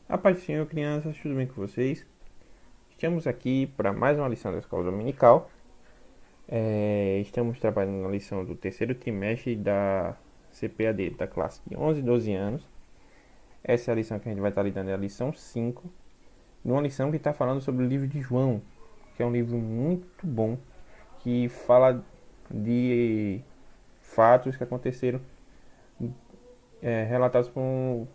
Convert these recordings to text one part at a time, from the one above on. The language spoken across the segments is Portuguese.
A paz do Senhor, crianças, tudo bem com vocês? Estamos aqui para mais uma lição da escola dominical. Estamos trabalhando na lição do terceiro trimestre da CPAD, da classe de 11 e 12 anos. Essa é a lição que a gente vai estar lidando, é a lição 5, numa lição que está falando sobre o livro de João, que é um livro muito bom, que fala de fatos que aconteceram, relatados por um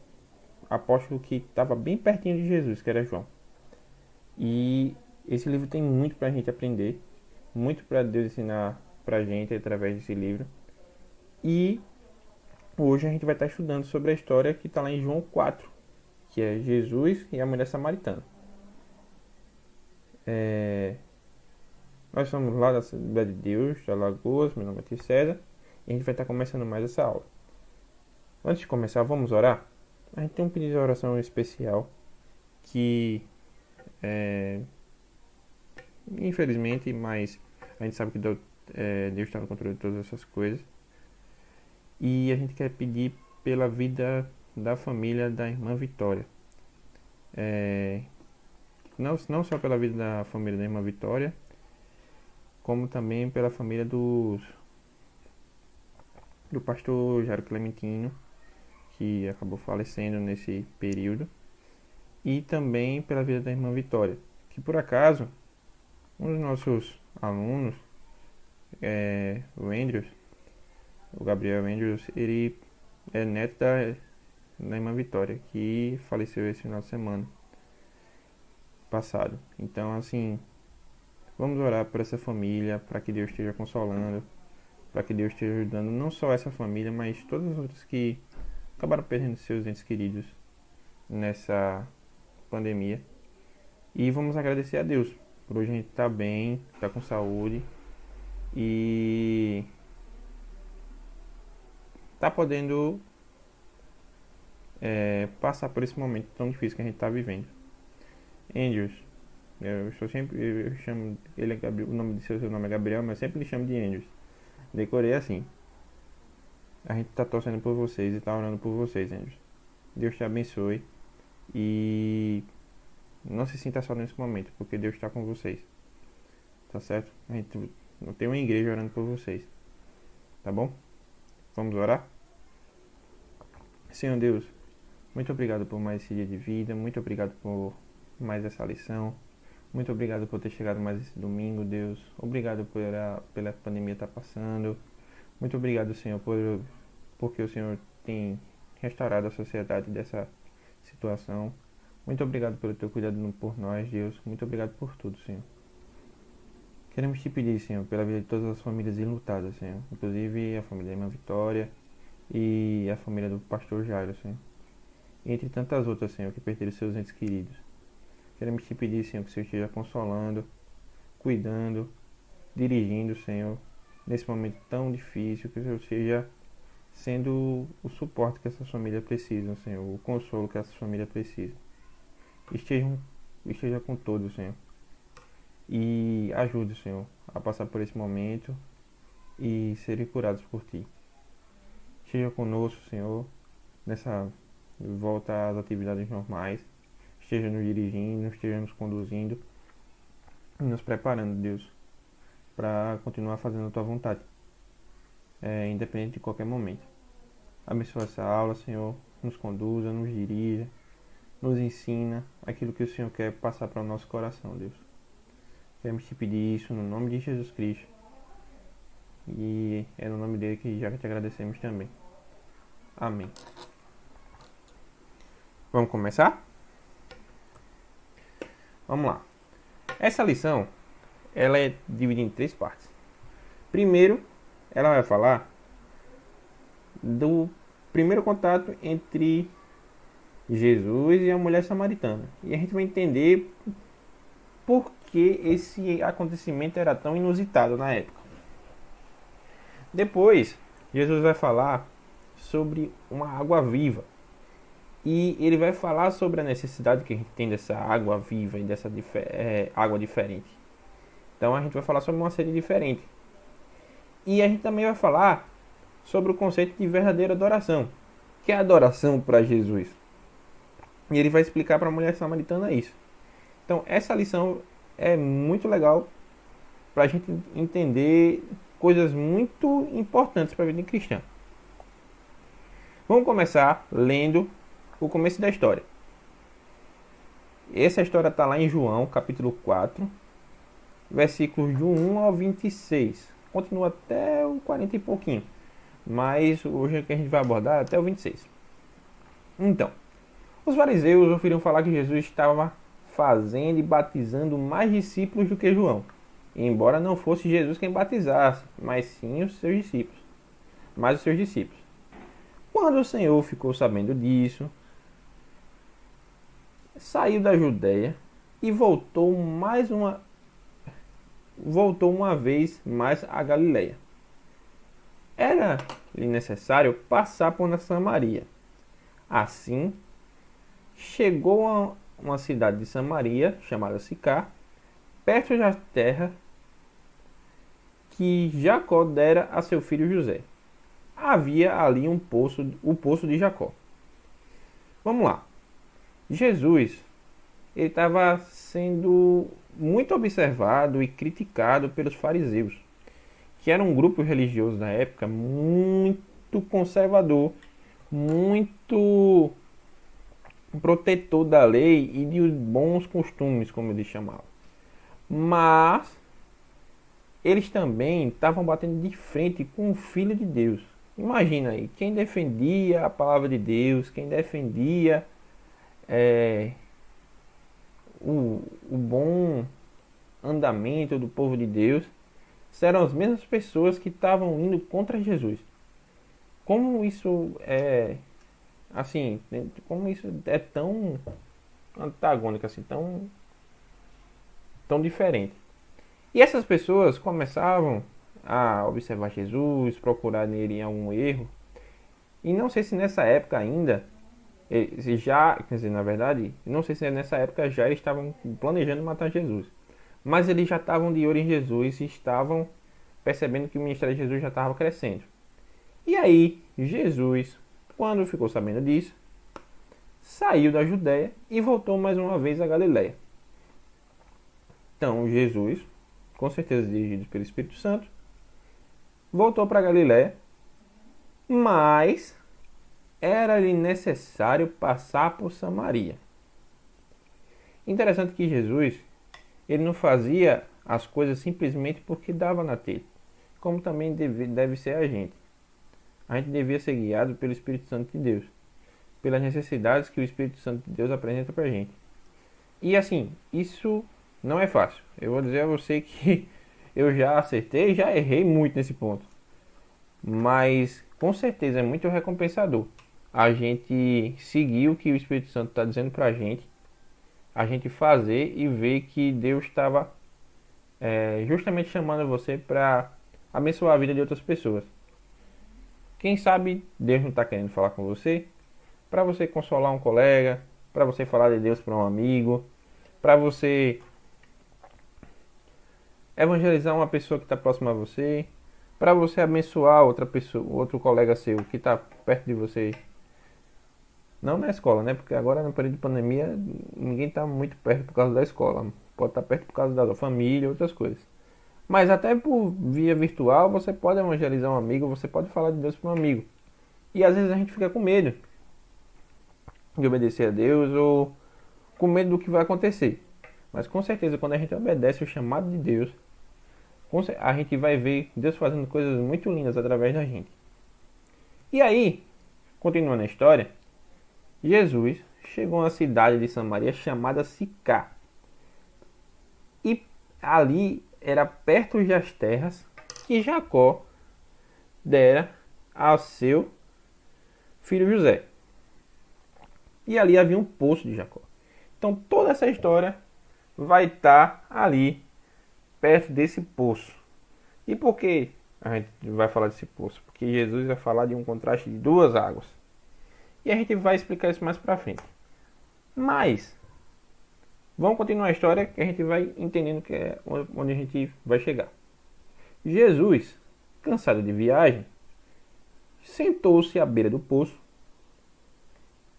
apóstolo que estava bem pertinho de Jesus, que era João. E esse livro tem muito para a gente aprender, muito para Deus ensinar para a gente através desse livro. E hoje a gente vai estar estudando sobre a história que está lá em João 4, que é Jesus e a mulher samaritana. Nós somos lá da Cidade de Deus, de Alagoas, meu nome é Tio César, e a gente vai estar começando mais essa aula. Antes de começar, vamos orar? A gente tem um pedido de oração especial que, infelizmente, mas a gente sabe que Deus está no controle de todas essas coisas. E a gente quer pedir pela vida da família da irmã Vitória. Não só pela vida da família da irmã Vitória, como também pela família do pastor Jairo Clementino, que acabou falecendo nesse período. E também pela vida da irmã Vitória, que por acaso, um dos nossos alunos, o Andrews, o Gabriel Andrews, ele é neto da irmã Vitória, que faleceu esse final de semana passado. Então, assim, vamos orar por essa família, para que Deus esteja consolando, para que Deus esteja ajudando não só essa família, mas todas as outras que acabaram perdendo seus entes queridos nessa pandemia. E vamos agradecer a Deus por hoje a gente estar bem, estar com saúde e tá podendo passar por esse momento tão difícil que a gente está vivendo. Andrews, eu chamo ele é Gabriel, o nome de seu nome é Gabriel, mas eu sempre lhe chamo de Andrews. Decorei assim. A gente tá torcendo por vocês e tá orando por vocês, Andrews. Deus te abençoe e não se sinta só nesse momento, porque Deus está com vocês. Tá certo? A gente tem uma igreja orando por vocês. Tá bom? Vamos orar? Senhor Deus, muito obrigado por mais esse dia de vida, muito obrigado por mais essa lição. Muito obrigado por ter chegado mais esse domingo, Deus. Obrigado pela pandemia estar passando. Muito obrigado, Senhor, porque o Senhor tem restaurado a sociedade dessa situação. Muito obrigado pelo teu cuidado por nós, Deus. Muito obrigado por tudo, Senhor. Queremos te pedir, Senhor, pela vida de todas as famílias enlutadas, Senhor. Inclusive a família da irmã Vitória e a família do pastor Jairo, Senhor. E entre tantas outras, Senhor, que perderam seus entes queridos. Queremos te pedir, Senhor, que o Senhor esteja consolando, cuidando, dirigindo, Senhor, nesse momento tão difícil, que o Senhor esteja sendo o suporte que essas famílias precisam, Senhor, o consolo que essas famílias precisam. Esteja com todos, Senhor. E ajude, Senhor, a passar por esse momento e serem curados por Ti. Esteja conosco, Senhor, nessa volta às atividades normais. Esteja nos dirigindo, esteja nos conduzindo e nos preparando, Deus, para continuar fazendo a Tua vontade, independente de qualquer momento. Abençoa essa aula, Senhor, nos conduza, nos dirija, nos ensina aquilo que o Senhor quer passar para o nosso coração, Deus. Queremos te pedir isso no nome de Jesus Cristo. E é no nome dele que já te agradecemos também. Amém. Vamos começar? Vamos lá. Essa lição, ela é dividida em 3 partes. Primeiro, ela vai falar do primeiro contato entre Jesus e a mulher samaritana. E a gente vai entender por que esse acontecimento era tão inusitado na época. Depois, Jesus vai falar sobre uma água viva. E ele vai falar sobre a necessidade que a gente tem dessa água viva e dessa água diferente. Então a gente vai falar sobre uma sede diferente. E a gente também vai falar sobre o conceito de verdadeira adoração, que é a adoração para Jesus. E ele vai explicar para a mulher samaritana isso. Então, essa lição é muito legal para a gente entender coisas muito importantes para a vida cristã. Vamos começar lendo o começo da história. Essa história está lá em João, capítulo 4, versículos do 1 ao 26. Continua até o 40 e pouquinho. Mas hoje é que a gente vai abordar até o 26. Então, os fariseus ouviram falar que Jesus estava fazendo e batizando mais discípulos do que João. Embora não fosse Jesus quem batizasse, mas sim os seus discípulos. Mas os seus discípulos. Quando o Senhor ficou sabendo disso, saiu da Judéia e voltou uma vez mais a Galiléia. Era-lhe necessário passar por Samaria. Assim, chegou a uma cidade de Samaria, chamada Sicar, perto da terra que Jacó dera a seu filho José. Havia ali o poço de Jacó. Vamos lá. Jesus, ele estava sendo muito observado e criticado pelos fariseus, que era um grupo religioso na época muito conservador, muito protetor da lei e de bons costumes, como eles chamavam. Mas eles também estavam batendo de frente com o Filho de Deus. Imagina aí, quem defendia a palavra de Deus, quem defendia o bom andamento do povo de Deus, eram as mesmas pessoas que estavam indo contra Jesus. Como isso é assim, como isso é tão antagônico assim, tão diferente. E essas pessoas começavam a observar Jesus, procurar nele algum erro. E não sei se nessa época ainda, quer dizer, na verdade, não sei se nessa época já eles estavam planejando matar Jesus. Mas eles já estavam de olho em Jesus e estavam percebendo que o ministério de Jesus já estava crescendo. E aí, Jesus, quando ficou sabendo disso, saiu da Judéia e voltou mais uma vez a Galiléia. Então, Jesus, com certeza dirigido pelo Espírito Santo, voltou para Galiléia, mas era-lhe necessário passar por Samaria. Interessante que Jesus, ele não fazia as coisas simplesmente porque dava na telha, como também deve ser a gente. A gente devia ser guiado pelo Espírito Santo de Deus, pelas necessidades que o Espírito Santo de Deus apresenta para a gente. E assim, isso não é fácil. Eu vou dizer a você que eu já acertei e já errei muito nesse ponto. Mas com certeza é muito recompensador a gente seguir o que o Espírito Santo está dizendo para a gente fazer e ver que Deus estava justamente chamando você para abençoar a vida de outras pessoas. Quem sabe Deus não está querendo falar com você, para você consolar um colega, para você falar de Deus para um amigo, para você evangelizar uma pessoa que está próxima a você, para você abençoar outra pessoa, outro colega seu que está perto de você. Não na escola, né? Porque agora no período de pandemia ninguém está muito perto por causa da escola. Pode estar perto por causa da família e outras coisas. Mas até por via virtual você pode evangelizar um amigo, você pode falar de Deus para um amigo. E às vezes a gente fica com medo de obedecer a Deus ou com medo do que vai acontecer. Mas com certeza quando a gente obedece o chamado de Deus, a gente vai ver Deus fazendo coisas muito lindas através da gente. E aí, continuando a história, Jesus chegou a uma cidade de Samaria chamada Sicar. E ali era perto das terras que Jacó dera ao seu filho José. E ali havia um poço de Jacó. Então toda essa história vai estar ali, perto desse poço. E por que a gente vai falar desse poço? Porque Jesus vai falar de um contraste de duas águas. E a gente vai explicar isso mais pra frente. Mas vamos continuar a história que a gente vai entendendo que é onde a gente vai chegar. Jesus, cansado de viagem, sentou-se à beira do poço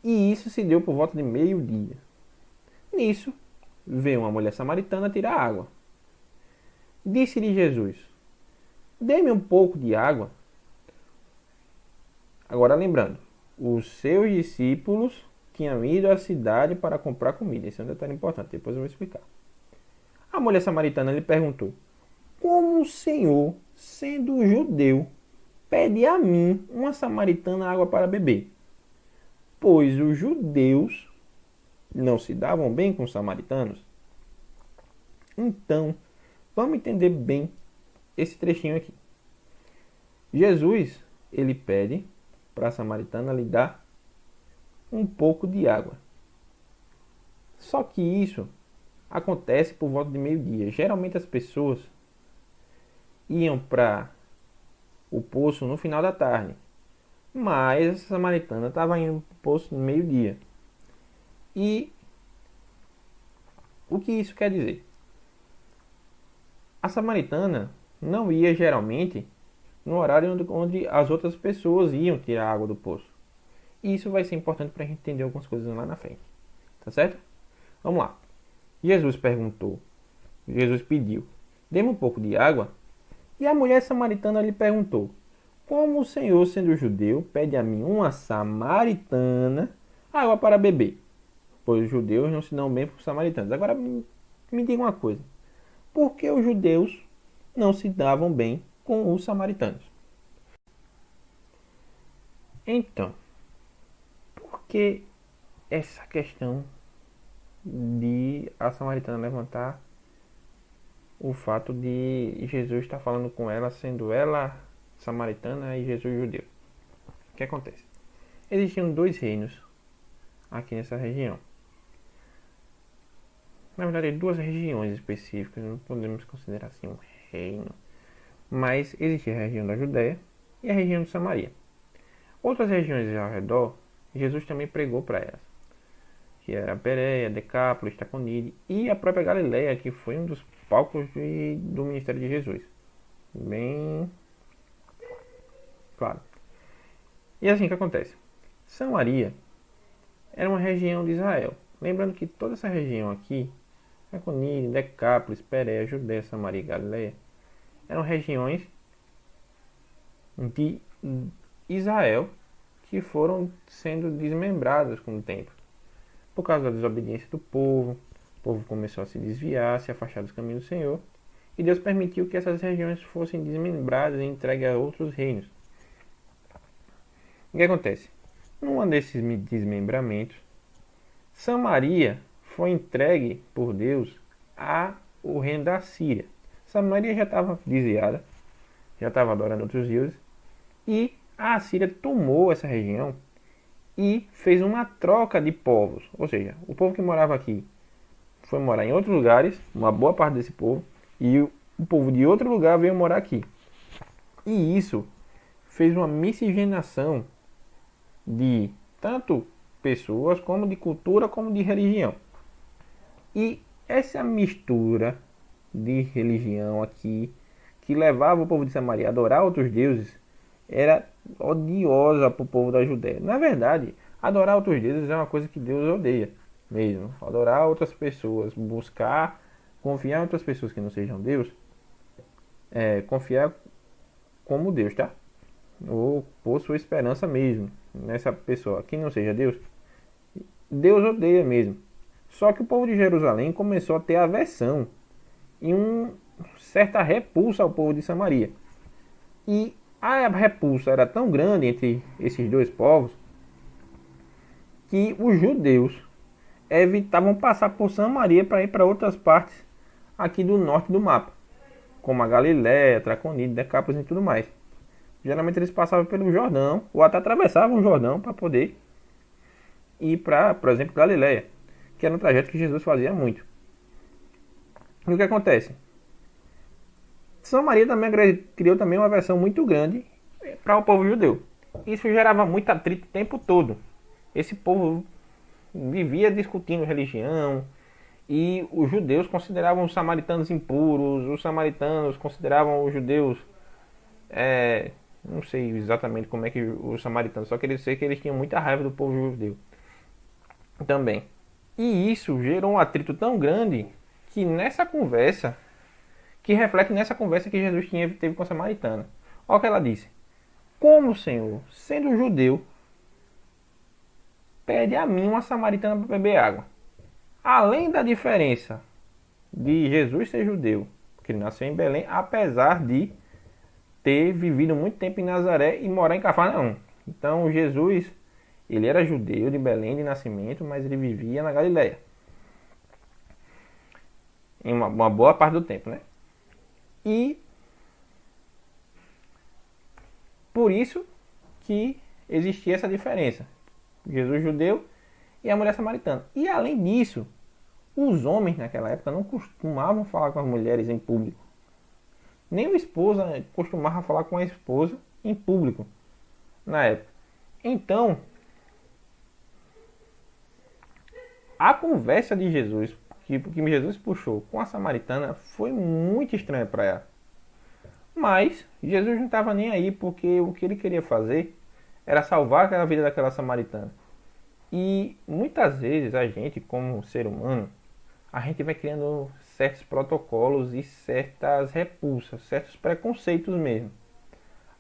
E isso se deu por volta de meio-dia. Nisso, veio uma mulher samaritana tirar água. Disse-lhe Jesus: dê-me um pouco de água. Agora lembrando, os seus discípulos tinham ido à cidade para comprar comida. Esse é um detalhe importante, depois eu vou explicar. A mulher samaritana lhe perguntou: como o Senhor, sendo judeu, pede a mim, uma samaritana, água para beber? Pois os judeus não se davam bem com os samaritanos. Então, vamos entender bem esse trechinho aqui. Jesus, ele pede para a samaritana lhe dar um pouco de água. Só que isso acontece por volta de meio-dia. Geralmente as pessoas iam para o poço no final da tarde, mas essa samaritana estava indo para o poço no meio-dia. E o que isso quer dizer? A samaritana não ia geralmente no horário onde as outras pessoas iam tirar água do poço. E isso vai ser importante para a gente entender algumas coisas lá na frente. Tá certo? Vamos lá. Jesus pediu: dê-me um pouco de água. E a mulher samaritana lhe perguntou: como o Senhor, sendo judeu, pede a mim, uma samaritana, água para beber? Pois os judeus não se dão bem com os samaritanos. Agora me diga uma coisa: por que os judeus não se davam bem com os samaritanos? Então, por que essa questão de a samaritana levantar o fato de Jesus estar falando com ela, sendo ela samaritana e Jesus judeu? O que acontece? Existiam dois reinos aqui nessa região. Na verdade, duas regiões específicas, não podemos considerar assim um reino. Mas existia a região da Judéia e a região de Samaria. Outras regiões ao redor, Jesus também pregou para elas, que era Pérea, Decápolis, Taconide e a própria Galileia, que foi um dos palcos do ministério de Jesus. Bem claro. E assim que acontece. Samaria era uma região de Israel. Lembrando que toda essa região aqui, Taconide, Decápolis, Pérea, Judéia, Samaria e Galileia, eram regiões de Israel que foram sendo desmembradas com o tempo. Por causa da desobediência do povo, o povo começou a se desviar, se afastar dos caminhos do Senhor, e Deus permitiu que essas regiões fossem desmembradas e entregues a outros reinos. O que acontece? Num desses desmembramentos, Samaria foi entregue por Deus ao reino da Síria. Samaria já estava desviada, já estava adorando outros deuses, e a Síria tomou essa região e fez uma troca de povos. Ou seja, o povo que morava aqui foi morar em outros lugares, uma boa parte desse povo, e o povo de outro lugar veio morar aqui. E isso fez uma miscigenação de tanto pessoas, como de cultura, como de religião. E essa mistura de religião aqui, que levava o povo de Samaria a adorar outros deuses, era odiosa para o povo da Judéia. Na verdade, adorar outros deuses é uma coisa que Deus odeia mesmo. Adorar outras pessoas, buscar confiar em outras pessoas que não sejam Deus, confiar como Deus, tá? Ou pôr sua esperança mesmo nessa pessoa que não seja Deus, Deus odeia mesmo. Só que o povo de Jerusalém começou a ter aversão e uma certa repulsa ao povo de Samaria. E a repulsa era tão grande entre esses dois povos que os judeus evitavam passar por Samaria para ir para outras partes aqui do norte do mapa, como a Galiléia, Traconide, Decápolis e tudo mais. Geralmente eles passavam pelo Jordão ou até atravessavam o Jordão para poder ir para, por exemplo, Galiléia, que era um trajeto que Jesus fazia muito. E o que acontece? Samaria também criou também uma versão muito grande para o povo judeu. Isso gerava muito atrito o tempo todo. Esse povo vivia discutindo religião, e os judeus consideravam os samaritanos impuros, os samaritanos consideravam os judeus, não sei exatamente como é que os samaritanos, só queria dizer que eles tinham muita raiva do povo judeu. também. E isso gerou um atrito tão grande que nessa conversa, que reflete nessa conversa que Jesus teve com a samaritana. Olha o que ela disse. Como, Senhor, sendo judeu, pede a mim, uma samaritana, para beber água? Além da diferença de Jesus ser judeu, porque ele nasceu em Belém, apesar de ter vivido muito tempo em Nazaré e morar em Cafarnaum. Então Jesus, ele era judeu de Belém de nascimento, mas ele vivia na Galileia. Em uma boa parte do tempo, né? E por isso que existia essa diferença. Jesus judeu e a mulher samaritana. E além disso, os homens naquela época não costumavam falar com as mulheres em público. Nem o esposo costumava falar com a esposa em público na época. Então, a conversa de Jesus, que Jesus puxou com a samaritana, foi muito estranha para ela. Mas Jesus não estava nem aí, porque o que ele queria fazer era salvar a vida daquela samaritana. E muitas vezes a gente, como ser humano, a gente vai criando certos protocolos e certas repulsas, certos preconceitos mesmo.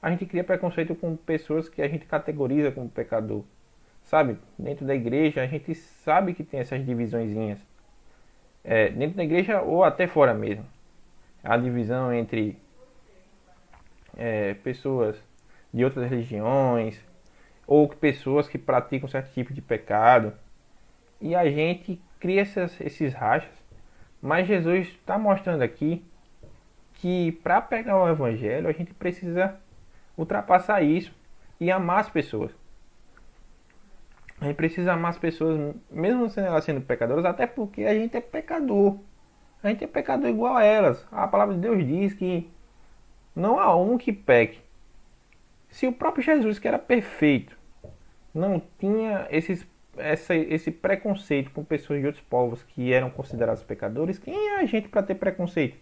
A gente cria preconceito com pessoas que a gente categoriza como pecador. Sabe? Dentro da igreja a gente sabe que tem essas divisõezinhas. Dentro da igreja ou até fora mesmo. A divisão entre pessoas de outras religiões ou pessoas que praticam certo tipo de pecado. E a gente cria esses rachas. Mas Jesus está mostrando aqui que para pegar o evangelho a gente precisa ultrapassar isso e amar as pessoas. A gente precisa amar as pessoas, mesmo elas sendo pecadoras, até porque a gente é pecador. A gente é pecador igual a elas. A palavra de Deus diz que não há um que peque. Se o próprio Jesus, que era perfeito, não tinha esse preconceito com pessoas de outros povos que eram considerados pecadores, quem é a gente para ter preconceito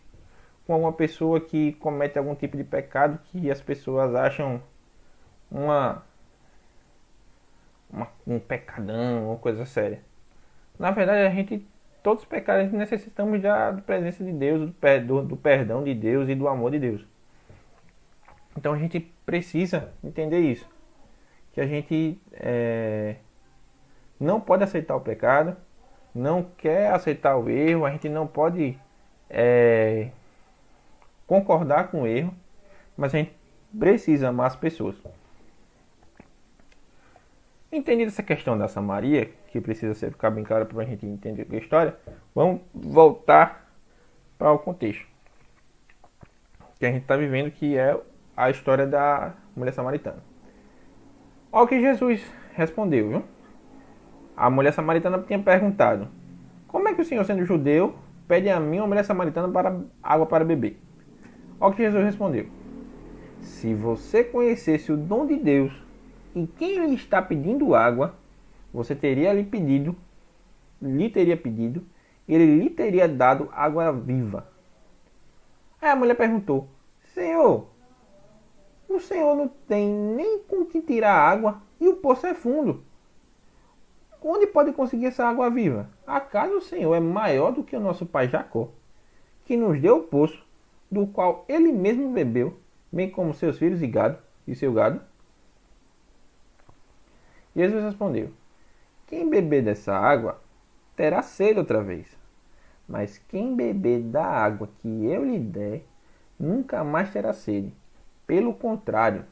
com alguma pessoa que comete algum tipo de pecado que as pessoas acham um pecadão, uma coisa séria? Na verdade, todos os pecados necessitamos da presença de Deus, do perdão de Deus e do amor de Deus. Então a gente precisa entender isso, que a gente não pode aceitar o pecado, não quer aceitar o erro, a gente não pode concordar com o erro, mas a gente precisa amar as pessoas. Entendida essa questão da Samaria, que precisa ficar bem clara para a gente entender a história, vamos voltar para o contexto que a gente está vivendo, que é a história da mulher samaritana. Olha o que Jesus respondeu, viu? A mulher samaritana tinha perguntado: como é que o Senhor, sendo judeu, pede a mim, uma mulher samaritana, água para beber? Olha o que Jesus respondeu: se você conhecesse o dom de Deus e quem lhe está pedindo água, você lhe teria pedido, e ele lhe teria dado água viva. Aí a mulher perguntou: Senhor, o Senhor não tem nem com que tirar água e o poço é fundo. Onde pode conseguir essa água viva? Acaso o Senhor é maior do que o nosso pai Jacó, que nos deu o poço, do qual ele mesmo bebeu, bem como seus filhos e seu gado? Jesus respondeu: quem beber dessa água terá sede outra vez, mas quem beber da água que eu lhe der nunca mais terá sede. Pelo contrário,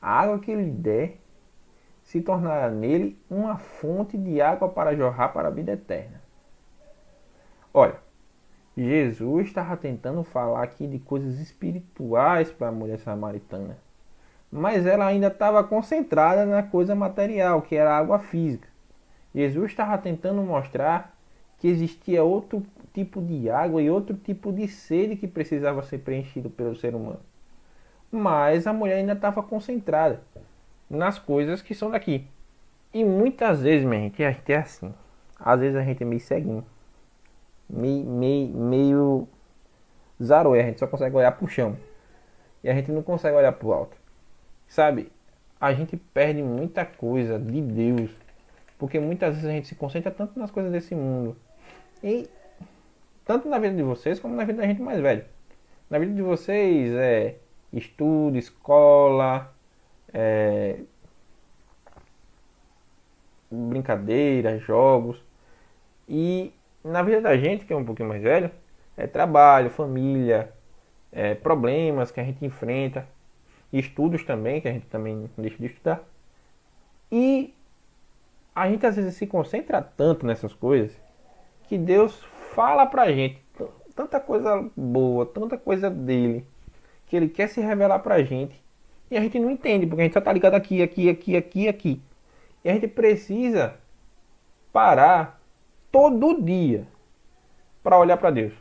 a água que lhe der se tornará nele uma fonte de água para jorrar para a vida eterna. Olha, Jesus estava tentando falar aqui de coisas espirituais para a mulher samaritana, mas ela ainda estava concentrada na coisa material, que era a água física. Jesus estava tentando mostrar que existia outro tipo de água e outro tipo de sede que precisava ser preenchido pelo ser humano. Mas a mulher ainda estava concentrada nas coisas que são daqui. E muitas vezes, minha gente, a gente é assim. Às vezes a gente é meio ceguinho, meio zaroia, a gente só consegue olhar pro chão. E a gente não consegue olhar pro alto. Sabe? A gente perde muita coisa de Deus Porque muitas vezes a gente se concentra tanto nas coisas desse mundo. E tanto na vida de vocês como na vida da gente mais velha. Na vida de vocês é estudo, escola, brincadeiras, jogos. E na vida da gente, que é um pouquinho mais velho, é trabalho, família, problemas que a gente enfrenta, estudos também, que a gente também não deixa de estudar. E a gente às vezes se concentra tanto nessas coisas que Deus fala pra gente tanta coisa boa, tanta coisa dele, que ele quer se revelar pra gente. E a gente não entende, porque a gente só tá ligado aqui, aqui, aqui, aqui, aqui. E a gente precisa parar todo dia para olhar para Deus.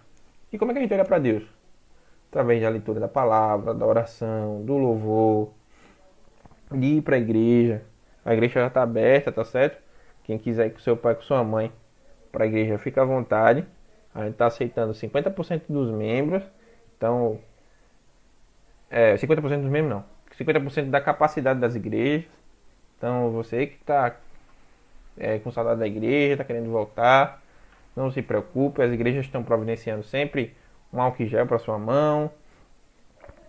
E como é que a gente olha para Deus? Através da leitura da palavra, da oração, do louvor, de ir para a igreja. A igreja já está aberta, tá certo? Quem quiser ir com seu pai, com sua mãe para a igreja, fica à vontade. A gente está aceitando 50% dos membros. Então, 50% dos membros não. 50% da capacidade das igrejas. Então, você que está com saudade da igreja, está querendo voltar, não se preocupe, as igrejas estão providenciando sempre um álcool gel para sua mão,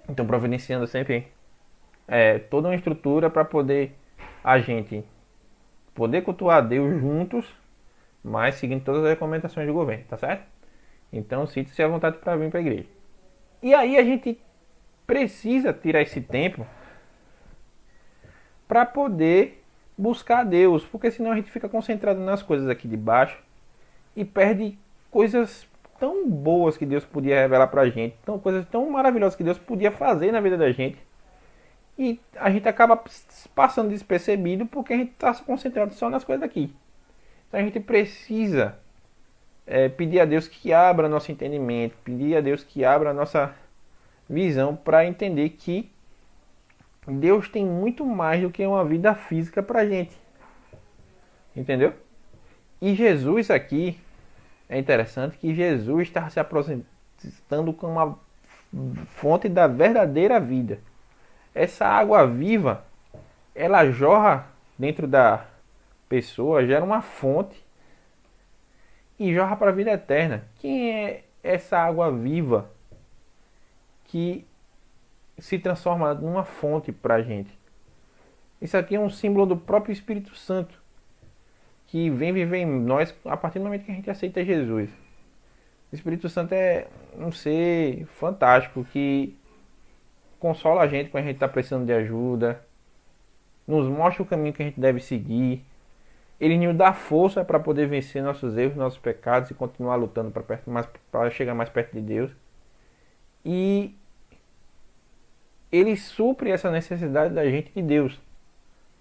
estão providenciando sempre toda uma estrutura para poder a gente poder cultuar a Deus juntos, mas seguindo todas as recomendações do governo, tá certo? Então sinta-se à vontade para vir para a igreja. E aí a gente precisa tirar esse tempo para poder buscar a Deus, porque senão a gente fica concentrado nas coisas aqui de baixo e perde coisas tão boas que Deus podia revelar pra gente, coisas tão maravilhosas que Deus podia fazer na vida da gente. E a gente acaba passando despercebido porque a gente está se concentrado só nas coisas daqui. Então a gente precisa pedir a Deus que abra nosso entendimento, pedir a Deus que abra a nossa visão para entender que Deus tem muito mais do que uma vida física pra gente. Entendeu? E Jesus aqui, é interessante que Jesus está se aproximando com uma fonte da verdadeira vida. Essa água viva, ela jorra dentro da pessoa, gera uma fonte e jorra para a vida eterna. Quem é essa água viva que se transforma numa fonte para a gente? Isso aqui é um símbolo do próprio Espírito Santo, que vem viver em nós a partir do momento que a gente aceita Jesus. O Espírito Santo é um ser fantástico que consola a gente quando a gente está precisando de ajuda, nos mostra o caminho que a gente deve seguir. Ele nos dá força para poder vencer nossos erros, nossos pecados e continuar lutando para chegar mais perto de Deus. E ele supre essa necessidade da gente de Deus.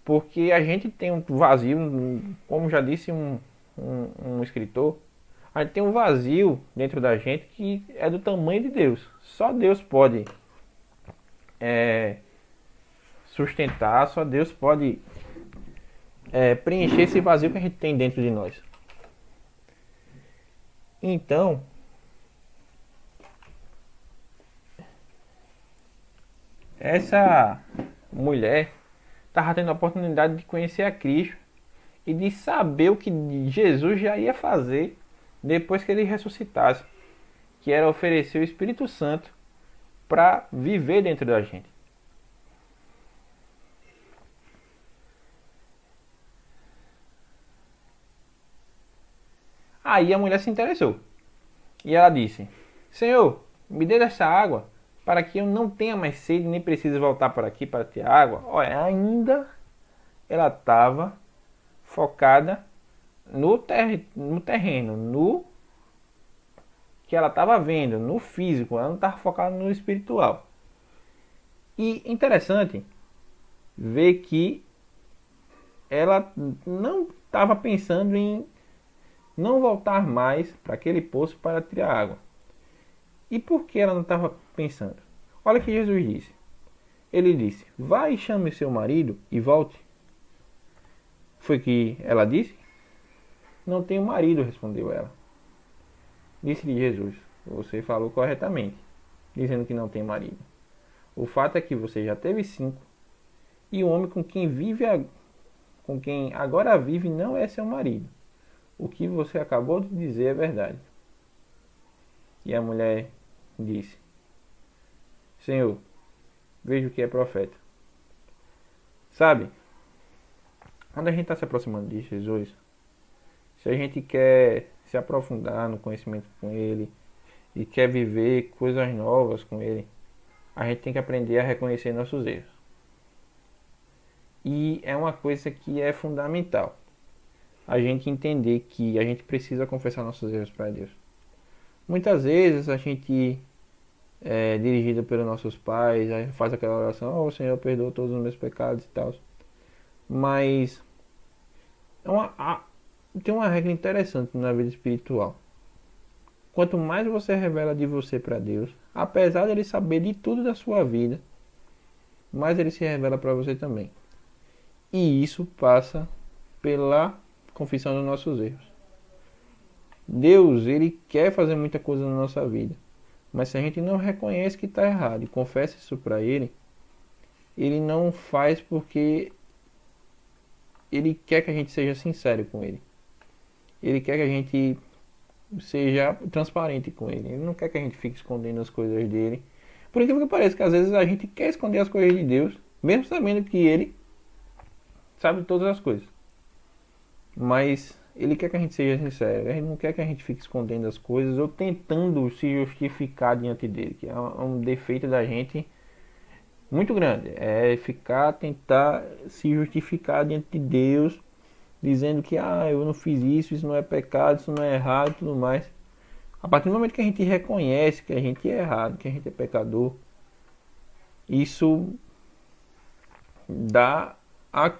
Porque a gente tem um vazio, como já disse um escritor, a gente tem um vazio dentro da gente que é do tamanho de Deus. Só Deus pode sustentar, só Deus pode preencher esse vazio que a gente tem dentro de nós. Então, essa mulher estava tendo a oportunidade de conhecer a Cristo e de saber o que Jesus já ia fazer depois que ele ressuscitasse, que era oferecer o Espírito Santo para viver dentro da gente. Aí a mulher se interessou e ela disse: Senhor, me dê dessa água para que eu não tenha mais sede nem precise voltar para aqui para ter água. Olha, ainda ela estava focada no terreno, no que ela estava vendo, no físico. Ela não estava focada no espiritual. E interessante ver que ela não estava pensando em não voltar mais para aquele poço para tirar água. E por que ela não estava pensando? Olha o que Jesus disse. Ele disse: vá e chame seu marido e volte. Foi que ela disse? Não tenho marido, respondeu ela. Disse-lhe Jesus: você falou corretamente, dizendo que não tem marido. O fato é que você já teve 5, e o homem com quem vive com quem agora vive não é seu marido. O que você acabou de dizer é verdade. E a mulher disse: Senhor, vejo que é profeta. Sabe, quando a gente está se aproximando de Jesus, se a gente quer se aprofundar no conhecimento com Ele e quer viver coisas novas com Ele, a gente tem que aprender a reconhecer nossos erros. E é uma coisa que é fundamental. A gente entender que a gente precisa confessar nossos erros para Deus. Muitas vezes a gente é dirigido pelos nossos pais, aí faz aquela oração: oh, Senhor, perdoa todos os meus pecados e tal. Mas tem uma regra interessante na vida espiritual. Quanto mais você revela de você para Deus, apesar de Ele saber de tudo da sua vida, mais Ele se revela para você também. E isso passa pela confissão dos nossos erros. Deus, Ele quer fazer muita coisa na nossa vida. Mas se a gente não reconhece que está errado e confessa isso para Ele, Ele não faz porque Ele quer que a gente seja sincero com Ele. Ele quer que a gente seja transparente com Ele. Ele não quer que a gente fique escondendo as coisas dele. Por incrível que pareça, que às vezes a gente quer esconder as coisas de Deus, mesmo sabendo que Ele sabe todas as coisas. Mas Ele quer que a gente seja sincero. Ele não quer que a gente fique escondendo as coisas ou tentando se justificar diante dele, que é um defeito da gente muito grande. É tentar se justificar diante de Deus, dizendo que eu não fiz isso, isso não é pecado, isso não é errado e tudo mais. A partir do momento que a gente reconhece que a gente é errado, que a gente é pecador, isso dá a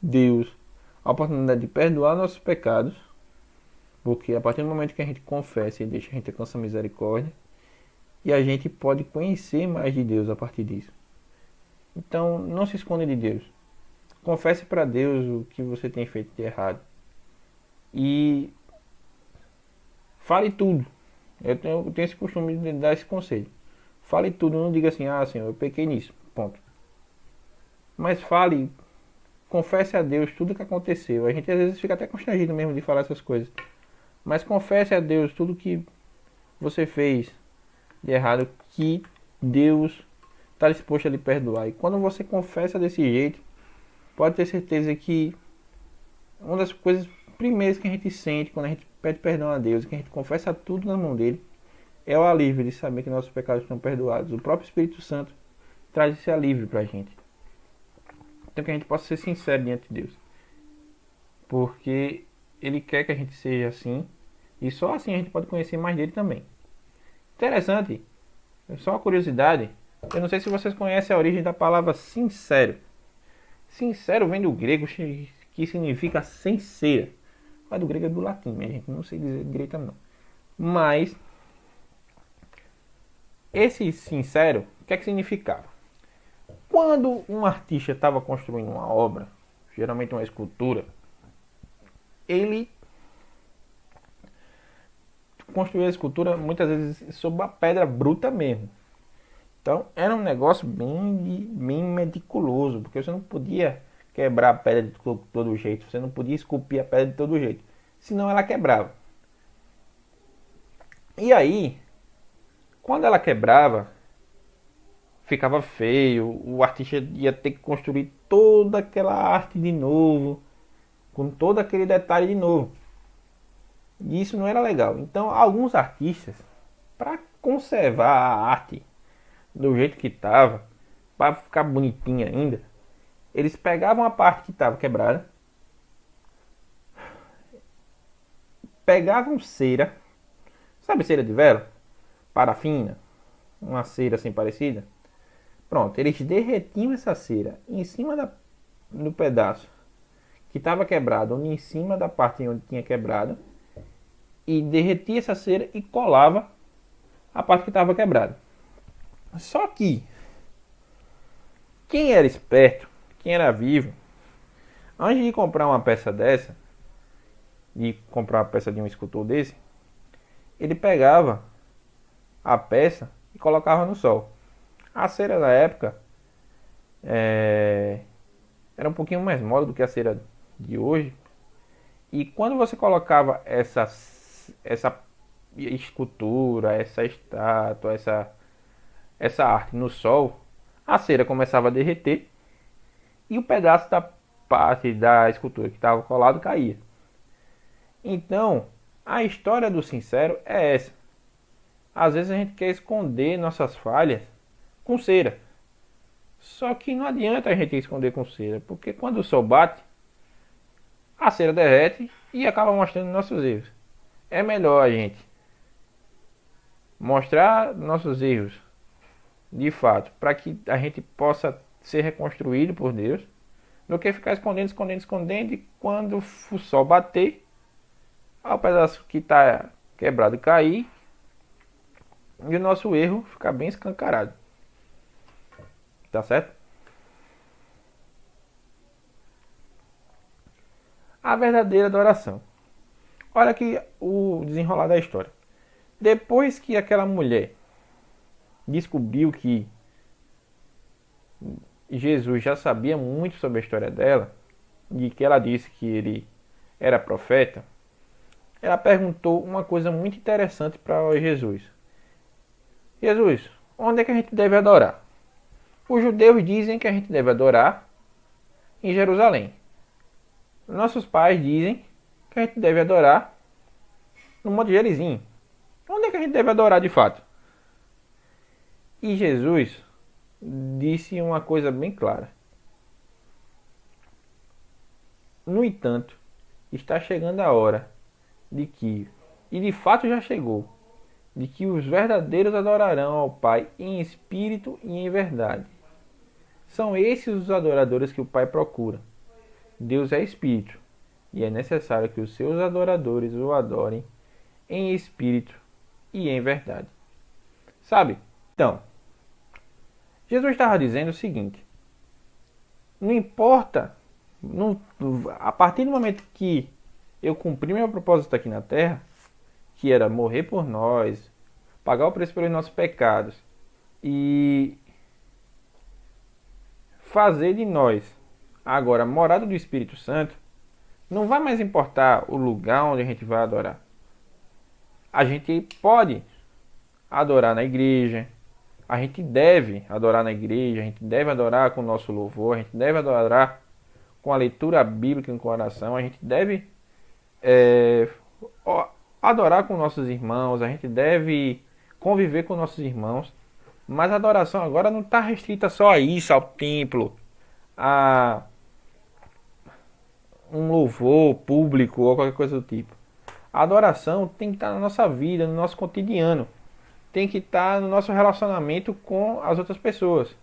Deus a oportunidade de perdoar nossos pecados, porque a partir do momento que a gente confessa e deixa a gente alcançar misericórdia, e a gente pode conhecer mais de Deus a partir disso. Então, não se esconda de Deus. Confesse para Deus o que você tem feito de errado. E fale tudo. Eu tenho esse costume de dar esse conselho. Fale tudo, não diga assim: Senhor, eu pequei nisso, ponto. Mas fale, confesse a Deus tudo o que aconteceu. A gente às vezes fica até constrangido mesmo de falar essas coisas. Mas confesse a Deus tudo que você fez de errado, que Deus está disposto a lhe perdoar. E quando você confessa desse jeito, pode ter certeza que uma das coisas primeiras que a gente sente quando a gente pede perdão a Deus, que a gente confessa tudo na mão dele, é o alívio de saber que nossos pecados estão perdoados. O próprio Espírito Santo traz esse alívio para a gente. Então que a gente possa ser sincero diante de Deus, porque Ele quer que a gente seja assim, e só assim a gente pode conhecer mais dele também. Interessante, só uma curiosidade, eu não sei se vocês conhecem a origem da palavra sincero. Sincero vem do grego, que significa sincera. Mas do grego é do latim, minha gente, não sei dizer direito não. Mas esse sincero, o que é que significava? Quando um artista estava construindo uma obra, geralmente uma escultura, ele construía a escultura muitas vezes sobre a pedra bruta mesmo. Então era um negócio bem meticuloso, porque você não podia quebrar a pedra de todo jeito, você não podia esculpir a pedra de todo jeito, senão ela quebrava. E aí, quando ela quebrava, ficava feio, o artista ia ter que construir toda aquela arte de novo, com todo aquele detalhe de novo. E isso não era legal. Então, alguns artistas, para conservar a arte do jeito que estava, para ficar bonitinha ainda, eles pegavam a parte que estava quebrada, pegavam cera, sabe cera de vela? Parafina, uma cera assim parecida. Pronto, eles derretiam essa cera em cima do pedaço que estava quebrado, ou em cima da parte onde tinha quebrado, e derretia essa cera e colava a parte que estava quebrada. Só que quem era esperto, quem era vivo, antes de comprar uma peça dessa, de comprar uma peça de um escultor desse, ele pegava a peça e colocava no sol. A cera da época era um pouquinho mais mole do que a cera de hoje. E quando você colocava essa escultura, essa estátua, essa arte no sol, a cera começava a derreter e o pedaço da parte da escultura que estava colado caía. Então, a história do sincero é essa. Às vezes a gente quer esconder nossas falhas com cera. Só que não adianta a gente esconder com cera, porque quando o sol bate, a cera derrete e acaba mostrando nossos erros. É melhor a gente mostrar nossos erros de fato, para que a gente possa ser reconstruído por Deus, do que ficar escondendo, escondendo, escondendo, e quando o sol bater, o pedaço que está quebrado cair e o nosso erro ficar bem escancarado. Tá certo? A verdadeira adoração. Olha aqui o desenrolar da história. Depois que aquela mulher descobriu que Jesus já sabia muito sobre a história dela, e que ela disse que ele era profeta, ela perguntou uma coisa muito interessante para Jesus. Jesus, onde é que a gente deve adorar? Os judeus dizem que a gente deve adorar em Jerusalém. Nossos pais dizem que a gente deve adorar no Monte Gerizim. Onde é que a gente deve adorar de fato? E Jesus disse uma coisa bem clara. No entanto, está chegando a hora de que, e de fato já chegou, de que os verdadeiros adorarão ao Pai em espírito e em verdade. São esses os adoradores que o Pai procura. Deus é espírito, e é necessário que os seus adoradores o adorem em espírito e em verdade. Sabe? Então, Jesus estava dizendo o seguinte: não importa, a partir do momento que eu cumpri meu propósito aqui na terra, que era morrer por nós, pagar o preço pelos nossos pecados e fazer de nós agora morada do Espírito Santo, não vai mais importar o lugar onde a gente vai adorar. A gente pode adorar na igreja, a gente deve adorar na igreja, a gente deve adorar com o nosso louvor, a gente deve adorar com a leitura bíblica no coração, a gente deve adorar com nossos irmãos, a gente deve conviver com nossos irmãos, mas a adoração agora não está restrita só a isso, ao templo, a um louvor público ou qualquer coisa do tipo. A adoração tem que estar na nossa vida, no nosso cotidiano, tem que estar no nosso relacionamento com as outras pessoas.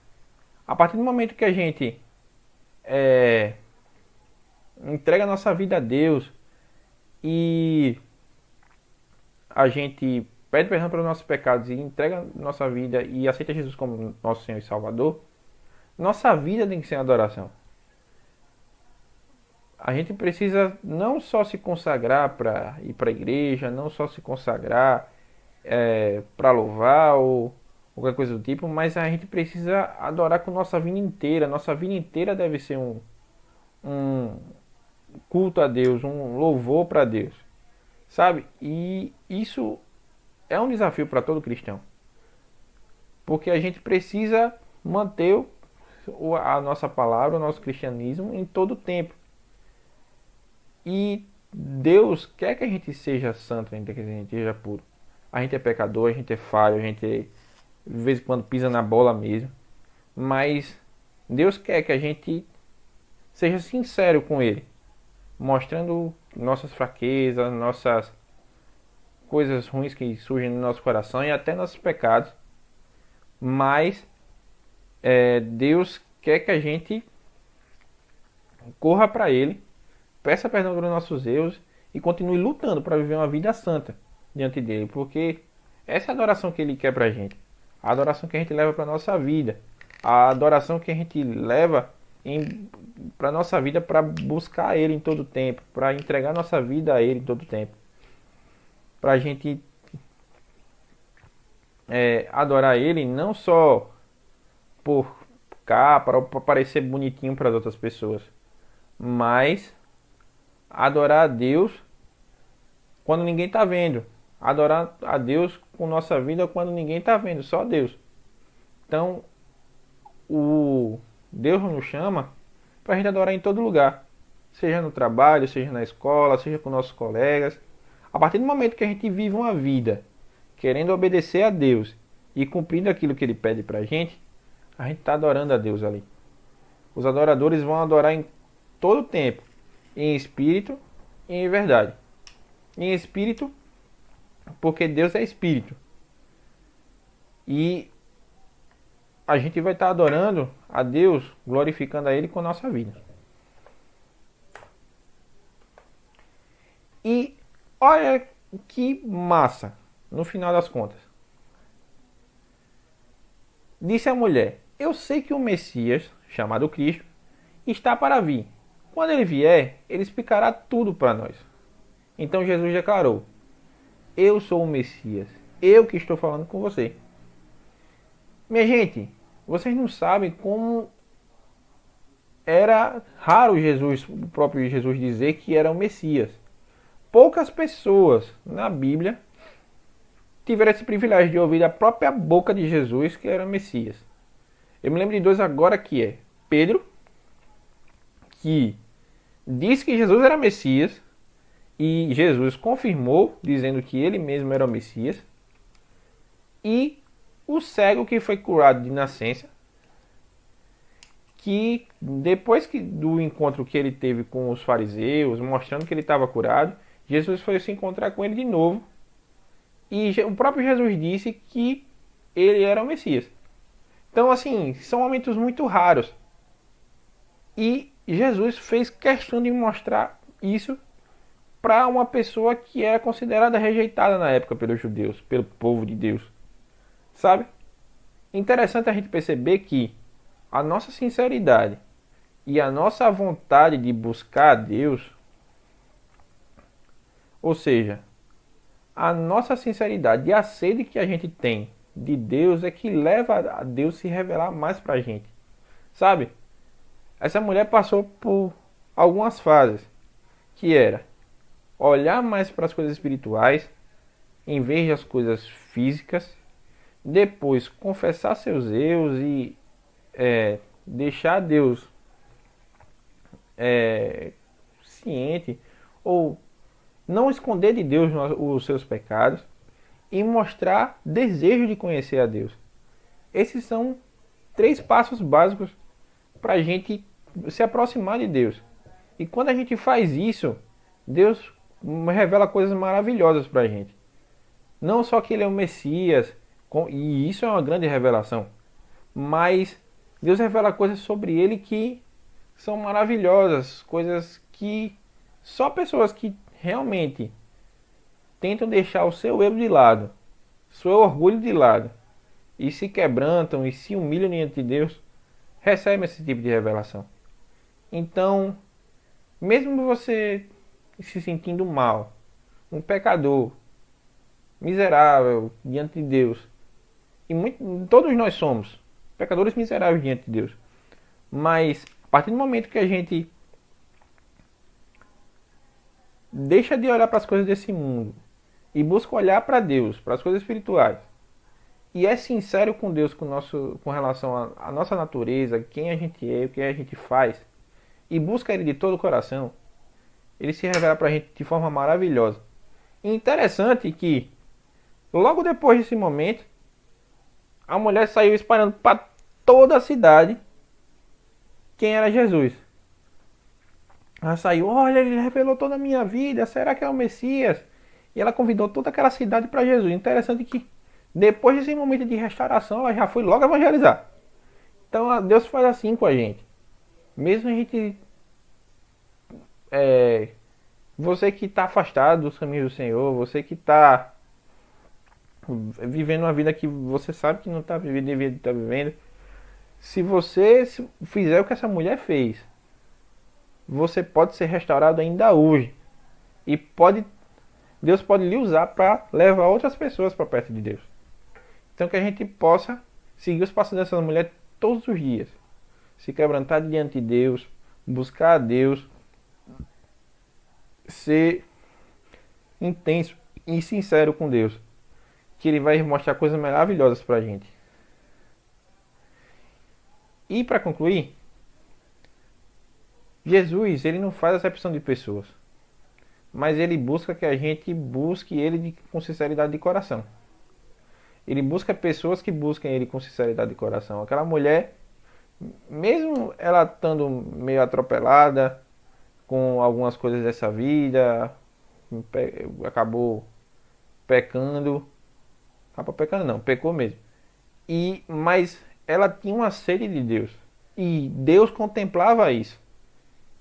A partir do momento que a gente entrega a nossa vida a Deus e a gente pede perdão pelos nossos pecados e entrega a nossa vida e aceita Jesus como nosso Senhor e Salvador, nossa vida tem que ser adoração. A gente precisa não só se consagrar para ir para a igreja, não só se consagrar para louvar ou qualquer coisa do tipo, mas a gente precisa adorar com nossa vida inteira. Nossa vida inteira deve ser um culto a Deus, um louvor para Deus, sabe? E isso é um desafio para todo cristão, porque a gente precisa manter a nossa palavra, o nosso cristianismo em todo o tempo. E Deus quer que a gente seja santo, a gente quer que a gente seja puro. A gente é pecador, a gente é falho, a gente de vez em quando pisa na bola mesmo. Mas Deus quer que a gente seja sincero com Ele, mostrando nossas fraquezas, nossas coisas ruins que surgem no nosso coração e até nossos pecados. Mas Deus quer que a gente corra para Ele, peça perdão pelos nossos erros e continue lutando para viver uma vida santa diante dele, porque essa é a adoração que ele quer pra gente, a adoração que a gente leva pra nossa vida, a adoração que a gente leva pra nossa vida, para buscar ele em todo tempo, para entregar nossa vida a ele em todo tempo, pra gente adorar ele não só por cá, para parecer bonitinho para as outras pessoas, mas adorar a Deus quando ninguém está vendo. Adorar a Deus com nossa vida quando ninguém está vendo, só Deus. Então, o Deus nos chama para a gente adorar em todo lugar. Seja no trabalho, seja na escola, seja com nossos colegas. A partir do momento que a gente vive uma vida querendo obedecer a Deus e cumprindo aquilo que Ele pede para a gente está adorando a Deus ali. Os adoradores vão adorar em todo o tempo, em espírito e em verdade. Em espírito, porque Deus é espírito. E a gente vai estar adorando a Deus, glorificando a Ele com a nossa vida. E olha que massa, no final das contas. Disse a mulher: eu sei que o Messias, chamado Cristo, está para vir. Quando ele vier, ele explicará tudo para nós. Então Jesus declarou: eu sou o Messias, eu que estou falando com você. Minha gente, vocês não sabem como era raro Jesus, o próprio Jesus dizer que era o Messias. Poucas pessoas na Bíblia tiveram esse privilégio de ouvir da própria boca de Jesus que era o Messias. Eu me lembro de dois agora, que é Pedro, que disse que Jesus era Messias e Jesus confirmou, dizendo que ele mesmo era o Messias, e o cego que foi curado de nascença, que depois do encontro que ele teve com os fariseus, mostrando que ele estava curado, Jesus foi se encontrar com ele de novo, e o próprio Jesus disse que ele era o Messias. Então, assim, são momentos muito raros. E Jesus fez questão de mostrar isso para uma pessoa que era considerada rejeitada na época pelos judeus, pelo povo de Deus. Sabe? Interessante a gente perceber que a nossa sinceridade e a nossa vontade de buscar a Deus, ou seja, a nossa sinceridade e a sede que a gente tem de Deus é que leva a Deus se revelar mais pra gente. Sabe? Essa mulher passou por algumas fases, que era olhar mais para as coisas espirituais em vez das coisas físicas, depois confessar seus erros e deixar Deus ciente, ou não esconder de Deus os seus pecados, e mostrar desejo de conhecer a Deus. Esses são 3 passos básicos para a gente se aproximar de Deus. E quando a gente faz isso, Deus revela coisas maravilhosas para a gente. Não só que Ele é o Messias, e isso é uma grande revelação, mas Deus revela coisas sobre Ele que são maravilhosas, coisas que só pessoas que realmente tentam deixar o seu ego de lado, seu orgulho de lado, e se quebrantam e se humilham diante de Deus, recebem esse tipo de revelação. Então, mesmo você se sentindo mal, um pecador, miserável diante de Deus, e todos nós somos pecadores miseráveis diante de Deus, mas a partir do momento que a gente deixa de olhar para as coisas desse mundo e busca olhar para Deus, para as coisas espirituais, e é sincero com Deus com relação à nossa natureza, quem a gente é, o que a gente faz, e busca Ele de todo o coração, Ele se revela para a gente de forma maravilhosa. E interessante que, logo depois desse momento, a mulher saiu espalhando para toda a cidade quem era Jesus. Ela saiu: olha, Ele revelou toda a minha vida, será que é o Messias? E ela convidou toda aquela cidade para Jesus. Interessante que, depois desse momento de restauração, ela já foi logo evangelizar. Então Deus faz assim com a gente. Mesmo a gente... você que está afastado dos caminhos do Senhor, você que está vivendo uma vida que você sabe que não está vivendo, deveria estar vivendo, se você fizer o que essa mulher fez, você pode ser restaurado ainda hoje. E Deus pode lhe usar para levar outras pessoas para perto de Deus. Então que a gente possa seguir os passos dessa mulher todos os dias. Se quebrantar diante de Deus, buscar a Deus, ser intenso e sincero com Deus, que Ele vai mostrar coisas maravilhosas pra gente. E para concluir, Jesus, Ele não faz acepção de pessoas, mas Ele busca que a gente busque Ele com sinceridade de coração. Ele busca pessoas que busquem Ele com sinceridade de coração. Aquela mulher, mesmo ela estando meio atropelada com algumas coisas dessa vida, acabou pecando, não, pecou mesmo. Mas ela tinha uma sede de Deus. E Deus contemplava isso.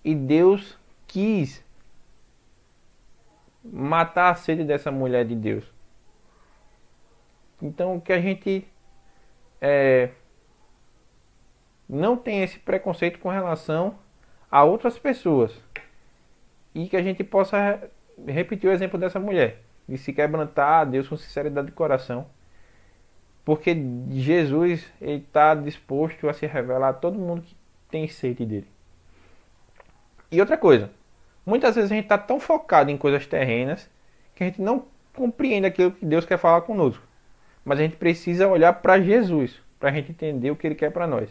E Deus quis matar a sede dessa mulher de Deus. Então que a gente não tenha esse preconceito com relação a outras pessoas. E que a gente possa repetir o exemplo dessa mulher. De se quebrantar a Deus com sinceridade de coração. Porque Jesus está disposto a se revelar a todo mundo que tem sede dele. E outra coisa, muitas vezes a gente está tão focado em coisas terrenas que a gente não compreende aquilo que Deus quer falar conosco. Mas a gente precisa olhar para Jesus, para a gente entender o que Ele quer para nós.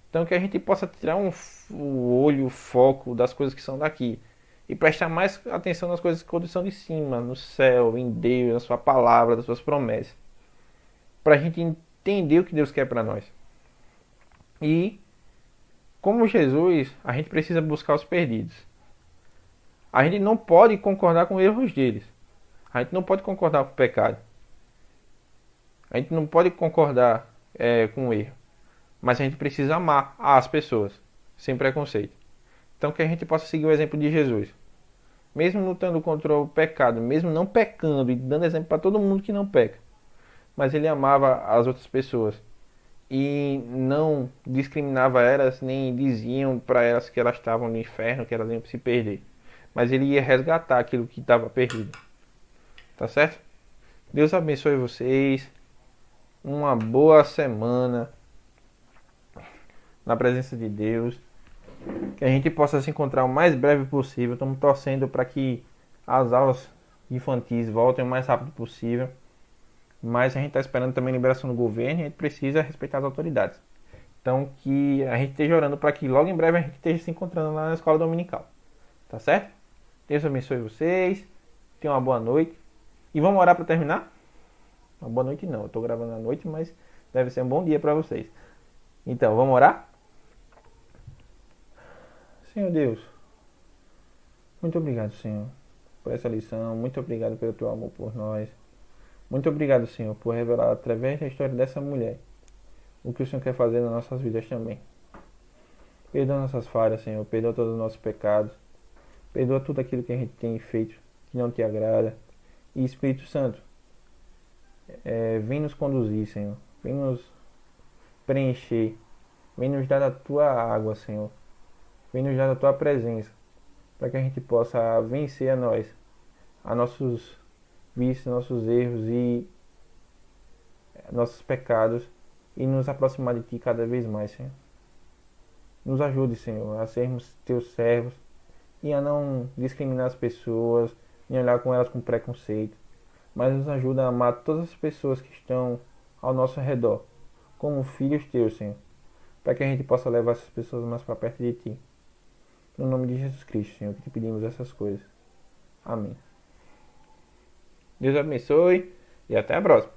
Então que a gente possa tirar o olho, o foco das coisas que são daqui. E prestar mais atenção nas coisas que são de cima, no céu, em Deus, na sua palavra, nas suas promessas. Para a gente entender o que Deus quer para nós. E, como Jesus, a gente precisa buscar os perdidos. A gente não pode concordar com erros deles. A gente não pode concordar com o pecado. A gente não pode concordar com o erro. Mas a gente precisa amar as pessoas, sem preconceito. Então que a gente possa seguir o exemplo de Jesus. Mesmo lutando contra o pecado, mesmo não pecando e dando exemplo para todo mundo que não peca. Mas ele amava as outras pessoas e não discriminava elas, nem diziam para elas que elas estavam no inferno, que elas iam se perder. Mas ele ia resgatar aquilo que estava perdido. Tá certo? Deus abençoe vocês. Uma boa semana na presença de Deus. Que a gente possa se encontrar o mais breve possível. Estamos torcendo para que as aulas infantis voltem o mais rápido possível. Mas a gente está esperando também a liberação do governo e a gente precisa respeitar as autoridades. Então que a gente esteja orando para que logo em breve a gente esteja se encontrando lá na escola dominical. Tá certo? Deus abençoe vocês. Tenham uma boa noite. E vamos orar para terminar? Uma boa noite não, eu estou gravando à noite, mas deve ser um bom dia para vocês. Então, vamos orar? Senhor Deus, muito obrigado, Senhor, por essa lição. Muito obrigado pelo teu amor por nós. Muito obrigado, Senhor, por revelar através da história dessa mulher o que o Senhor quer fazer nas nossas vidas também. Perdoa nossas falhas, Senhor. Perdoa todos os nossos pecados. Perdoa tudo aquilo que a gente tem feito que não te agrada. E Espírito Santo, vem nos conduzir, Senhor. Vem nos preencher. Vem nos dar da tua água, Senhor. Vem nos dar da tua presença. Para que a gente possa vencer a nossos vícios, nossos erros e nossos pecados. E nos aproximar de ti cada vez mais, Senhor. Nos ajude, Senhor, a sermos teus servos e a não discriminar as pessoas, nem olhar com elas com preconceito. Mas nos ajuda a amar todas as pessoas que estão ao nosso redor, como filhos teus, Senhor, para que a gente possa levar essas pessoas mais para perto de ti. No nome de Jesus Cristo, Senhor, que te pedimos essas coisas. Amém. Deus abençoe e até a próxima.